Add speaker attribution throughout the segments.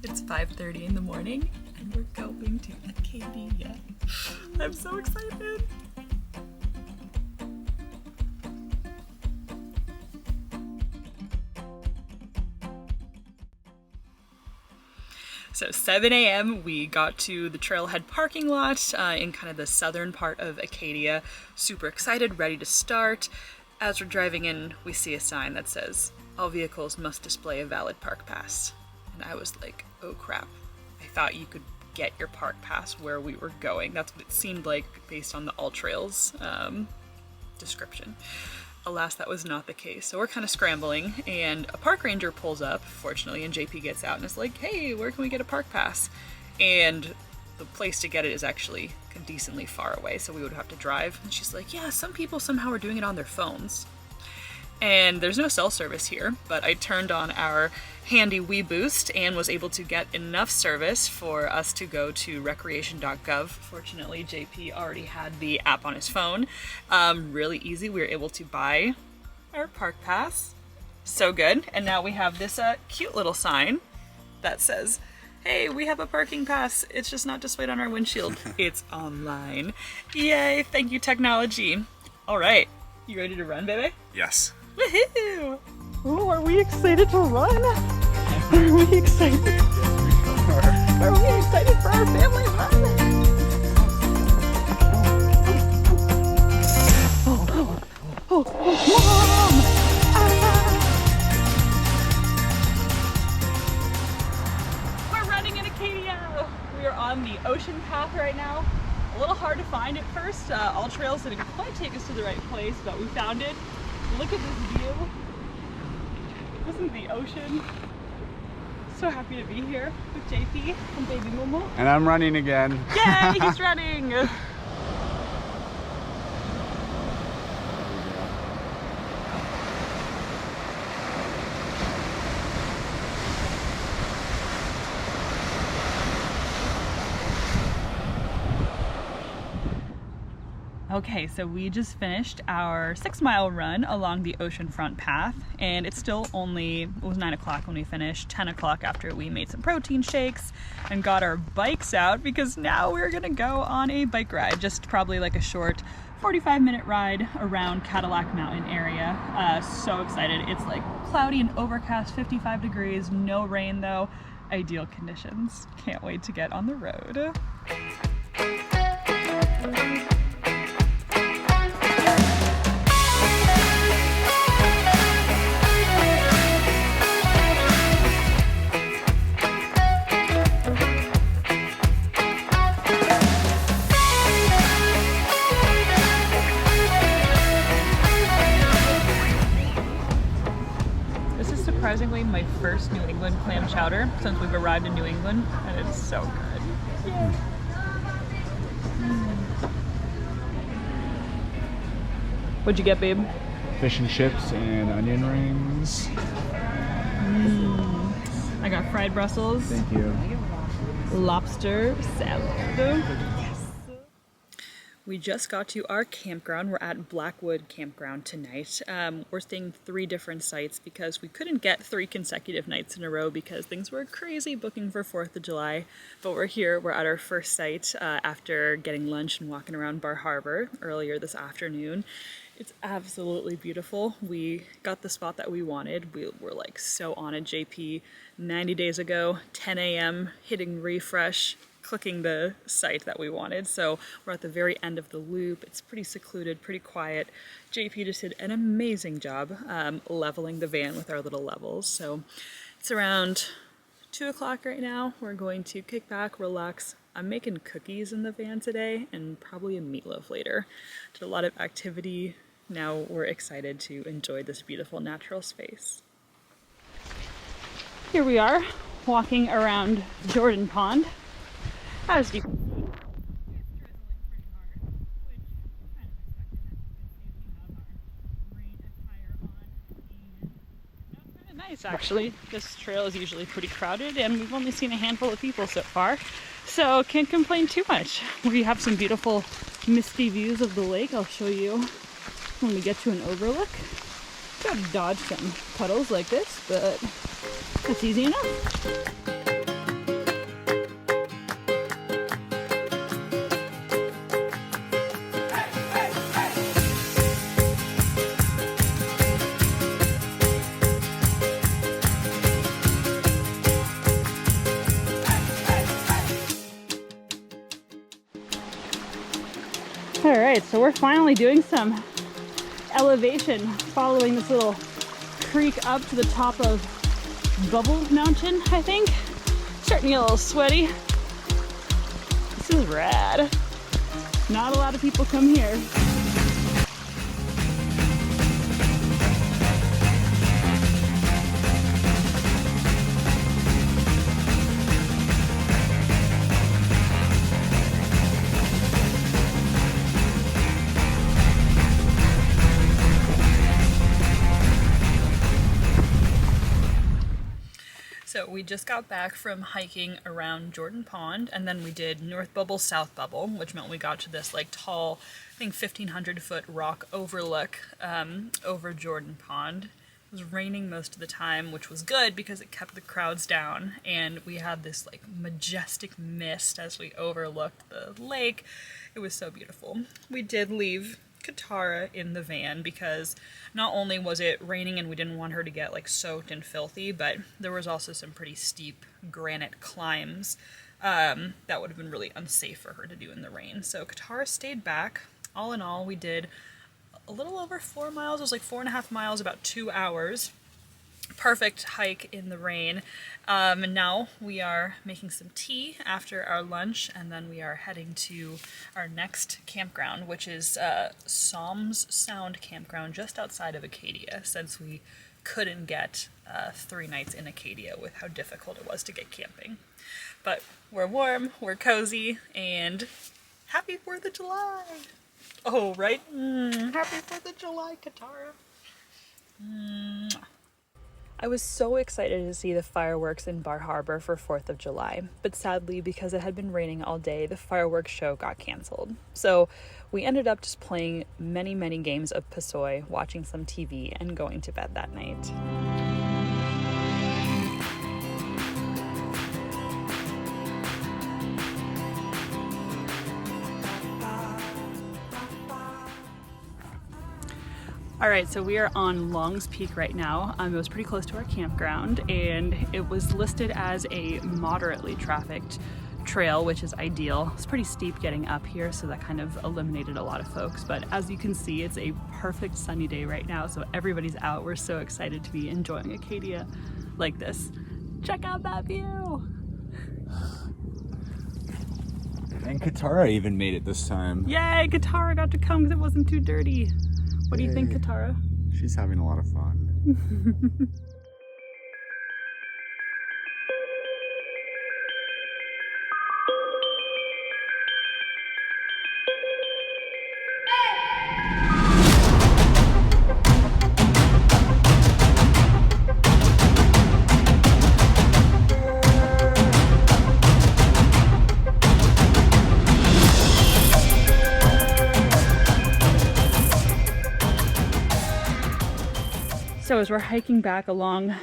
Speaker 1: It's 5:30 in the morning and we're going to Acadia. I'm so excited. So 7 a.m. we got to the trailhead parking lot in kind of the southern part of Acadia. Super excited, ready to start. As we're driving in, we see a sign that says, "All vehicles must display a valid park pass." And I was like, oh crap. I thought you could get your park pass where we were going. That's what it seemed like based on the All Trails description. Alas, that was not the case. So we're kind of scrambling and a park ranger pulls up, fortunately, and JP gets out and is like, hey, where can we get a park pass? And the place to get it is actually decently far away, so we would have to drive. And she's like, yeah, some people somehow are doing it on their phones. And there's no cell service here, but I turned on our handy Wii Boost and was able to get enough service for us to go to recreation.gov. Fortunately, JP already had the app on his phone. Really easy. We were able to buy our park pass. So good. And now we have this cute little sign that says, hey, we have a parking pass. It's just not displayed on our windshield. It's online. Yay, thank you, technology. All right, you ready to run, baby?
Speaker 2: Yes.
Speaker 1: Woohoo! Oh, are we excited to run? Are we excited? Are we excited for our family run? Oh, Mom! We're running in Acadia. We are on the ocean path right now. A little hard to find at first. All Trails didn't quite take us to the right place, but we found it. Look at this view. Listen to the ocean. So happy to be here with JP and baby Momo.
Speaker 2: And I'm running again.
Speaker 1: Yay, he's running! Okay, so we just finished our 6-mile run along the oceanfront path, and it was 9 o'clock when we finished, 10 o'clock after we made some protein shakes and got our bikes out, because now we're gonna go on a bike ride, just probably like a short 45-minute ride around Cadillac Mountain area. So excited. It's like cloudy and overcast, 55 degrees, no rain though. Ideal conditions. Can't wait to get on the road. Surprisingly, my first New England clam chowder since we've arrived in New England, and it's so good. Yeah. What'd you get, babe?
Speaker 2: Fish and chips and onion rings.
Speaker 1: I got fried Brussels.
Speaker 2: Thank you.
Speaker 1: Lobster salad. We just got to our campground. We're at Blackwood Campground tonight. We're staying 3 different sites because we couldn't get 3 consecutive nights in a row because things were crazy booking for 4th of July. But we're here, we're at our first site after getting lunch and walking around Bar Harbor earlier this afternoon. It's absolutely beautiful. We got the spot that we wanted. We were like so on it, JP. 90 days ago, 10 a.m., hitting refresh, clicking the site that we wanted. So we're at the very end of the loop. It's pretty secluded, pretty quiet. JP just did an amazing job leveling the van with our little levels. So it's around 2 o'clock right now. We're going to kick back, relax. I'm making cookies in the van today and probably a meatloaf later. Did a lot of activity. Now we're excited to enjoy this beautiful natural space. Here we are, walking around Jordan Pond. As you can see, it's drizzling pretty hard, which kind of expected. As you can see, we have our rain attire on, and that's kind of nice actually. This trail is usually pretty crowded, and we've only seen a handful of people so far, so can't complain too much. We have some beautiful misty views of the lake. I'll show you when we get to an overlook. Gotta dodge some puddles like this, but that's easy enough. right, so we're finally doing some elevation following this little creek up to the top of Bubble Mountain, I think. Starting to get a little sweaty. This is rad. Not a lot of people come here. So we just got back from hiking around Jordan Pond, and then we did North Bubble, South Bubble, which meant we got to this like tall, I think 1,500-foot rock overlook over Jordan Pond. It was raining most of the time, which was good because it kept the crowds down, and we had this like majestic mist as we overlooked the lake. It was so beautiful. We did leave Katara in the van because not only was it raining and we didn't want her to get like soaked and filthy, but there was also some pretty steep granite climbs that would have been really unsafe for her to do in the rain. So Katara stayed back. All in all, we did a little over 4 miles. It was like 4.5 miles, about 2 hours. Perfect hike in the rain. And now we are making some tea after our lunch, and then we are heading to our next campground, which is Psalms Sound Campground just outside of Acadia, since we couldn't get 3 nights in Acadia with how difficult it was to get camping. But we're warm, we're cozy, and happy 4th of July! Oh, right? Happy 4th of July, Katara! I was so excited to see the fireworks in Bar Harbor for 4th of July, but sadly, because it had been raining all day, the fireworks show got canceled. So we ended up just playing many, many games of Pasoi, watching some TV, and going to bed that night. All right, so we are on Long's Peak right now. It was pretty close to our campground, and it was listed as a moderately trafficked trail, which is ideal. It's pretty steep getting up here, so that kind of eliminated a lot of folks. But as you can see, it's a perfect sunny day right now, so everybody's out. We're so excited to be enjoying Acadia like this. Check out that view!
Speaker 2: And Katara even made it this time.
Speaker 1: Yay, Katara got to come because it wasn't too dirty. What do you think, Katara?
Speaker 2: She's having a lot of fun.
Speaker 1: So as we're hiking back along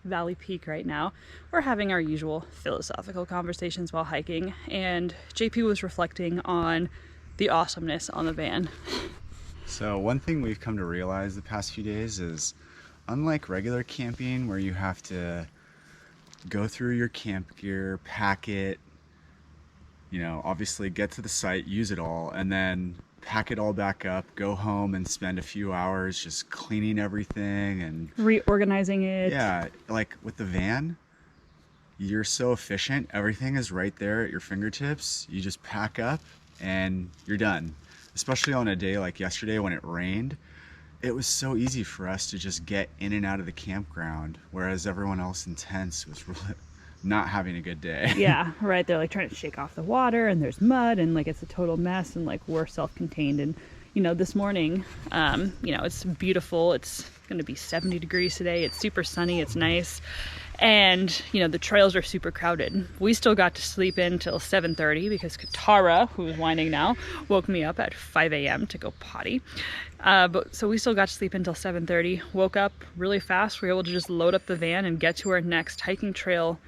Speaker 1: Valley Peak right now, we're having our usual philosophical conversations while hiking, and JP was reflecting on the awesomeness on the van.
Speaker 2: So one thing we've come to realize the past few days is, unlike regular camping where you have to go through your camp gear, pack it, you know, obviously get to the site, use it all, and then pack it all back up, go home and spend a few hours just cleaning everything and
Speaker 1: reorganizing it.
Speaker 2: Yeah, like with the van, you're so efficient. Everything is right there at your fingertips. You just pack up and you're done. Especially on a day like yesterday when it rained, it was so easy for us to just get in and out of the campground, whereas everyone else in tents was really not having a good day.
Speaker 1: Yeah, right. They're like trying to shake off the water, and there's mud, and like it's a total mess, and like we're self-contained. And you know, this morning, you know, it's beautiful. It's going to be 70 degrees today. It's super sunny. It's nice. And you know, the trails are super crowded. We still got to sleep in till 7:30 because Katara, who is whining now, woke me up at 5 a.m. to go potty. But so we still got to sleep until 7:30. Woke up really fast. We were able to just load up the van and get to our next hiking trail,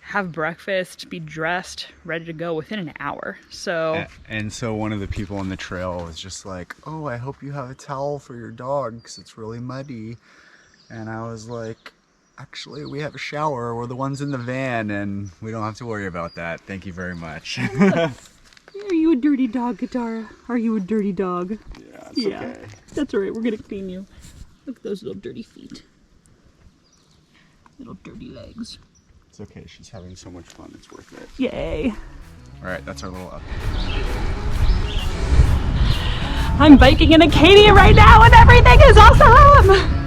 Speaker 1: have breakfast, be dressed, ready to go within an hour. So
Speaker 2: and so one of the people on the trail was just like, "Oh, I hope you have a towel for your dog because it's really muddy." And I was like, "Actually, we have a shower. We're the ones in the van, and we don't have to worry about that. Thank you very much."
Speaker 1: You you a dirty dog, Katara? Are you a dirty dog?
Speaker 2: Yeah, it's okay.
Speaker 1: That's alright, we're gonna clean you. Look at those little dirty feet. Little dirty legs.
Speaker 2: It's okay, she's having so much fun, it's worth it.
Speaker 1: Yay.
Speaker 2: Alright, that's our little update.
Speaker 1: I'm biking in Acadia right now and everything is awesome!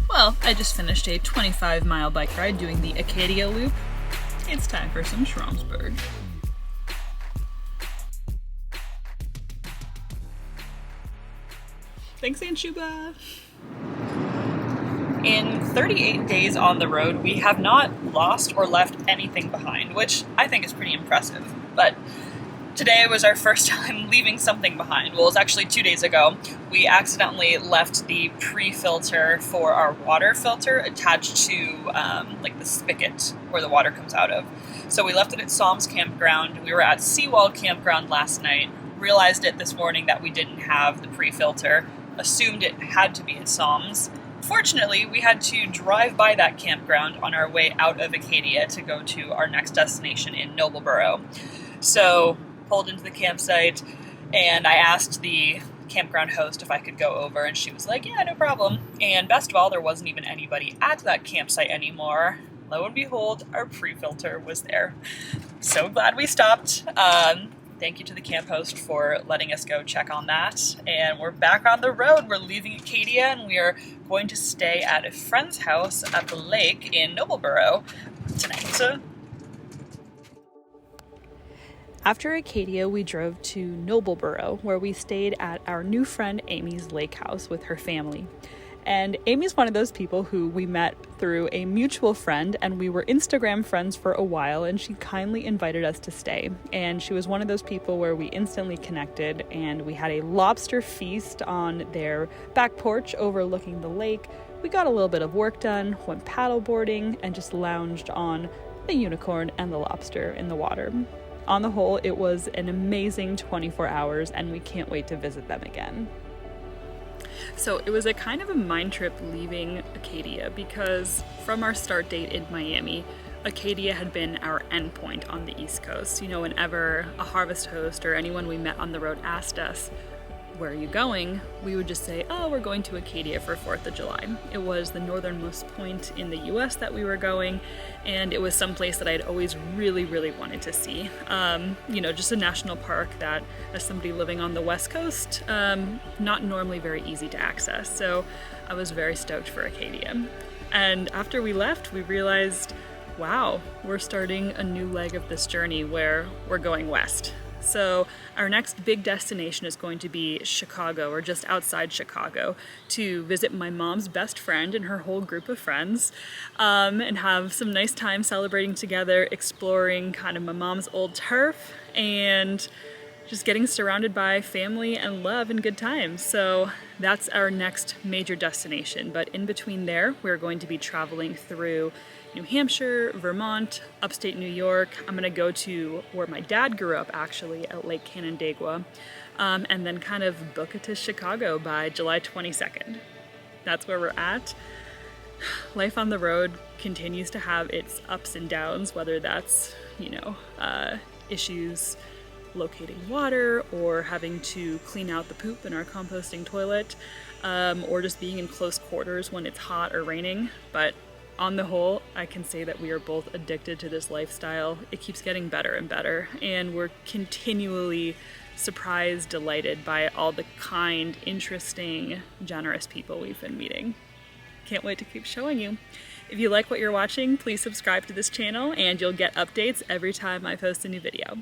Speaker 1: Well, I just finished a 25-mile bike ride doing the Acadia Loop. It's time for some Schramsberg. Thanks, Anshuba! In 38 days on the road, we have not lost or left anything behind, which I think is pretty impressive. But today was our first time leaving something behind. Well, it was actually 2 days ago. We accidentally left the pre-filter for our water filter attached to like the spigot where the water comes out of. So we left it at Psalms Campground. We were at Seawall Campground last night, realized it this morning that we didn't have the pre-filter, assumed it had to be at Psalms. Fortunately, we had to drive by that campground on our way out of Acadia to go to our next destination in Noblesboro. So pulled into the campsite and I asked the campground host if I could go over and she was like, yeah, no problem. And best of all, there wasn't even anybody at that campsite anymore. Lo and behold, our pre-filter was there. So glad we stopped. Thank you to the camp host for letting us go check on that. And we're back on the road. We're leaving Acadia and we are going to stay at a friend's house at the lake in Noblesboro tonight. After Acadia, we drove to Noblesboro, where we stayed at our new friend Amy's lake house with her family. And Amy's one of those people who we met through a mutual friend, and we were Instagram friends for a while, and she kindly invited us to stay. And she was one of those people where we instantly connected, and we had a lobster feast on their back porch overlooking the lake. We got a little bit of work done, went paddle boarding, and just lounged on the unicorn and the lobster in the water. On the whole, it was an amazing 24 hours, and we can't wait to visit them again. So it was a kind of a mind trip leaving Acadia because from our start date in Miami, Acadia had been our endpoint on the East Coast. You know, whenever a harvest host or anyone we met on the road asked us, where are you going? We would just say, oh, we're going to Acadia for 4th of July. It was the northernmost point in the US that we were going, and it was someplace that I'd always really, really wanted to see. You know, just a national park that, as somebody living on the West Coast, not normally very easy to access. So I was very stoked for Acadia. And after we left, we realized, wow, we're starting a new leg of this journey where we're going west. So our next big destination is going to be Chicago, or just outside Chicago, to visit my mom's best friend and her whole group of friends, and have some nice time celebrating together, exploring kind of my mom's old turf, and just getting surrounded by family and love and good times. So that's our next major destination. But in between there, we're going to be traveling through New Hampshire, Vermont, upstate New York. I'm gonna go to where my dad grew up, actually, at Lake Canandaigua, and then kind of book it to Chicago by July 22nd. That's where we're at. Life on the road continues to have its ups and downs, whether that's, you know, issues locating water or having to clean out the poop in our composting toilet, or just being in close quarters when it's hot or raining. But on the whole, I can say that we are both addicted to this lifestyle. It keeps getting better and better, and we're continually surprised, delighted by all the kind, interesting, generous people we've been meeting. Can't wait to keep showing you. If you like what you're watching, please subscribe to this channel and you'll get updates every time I post a new video.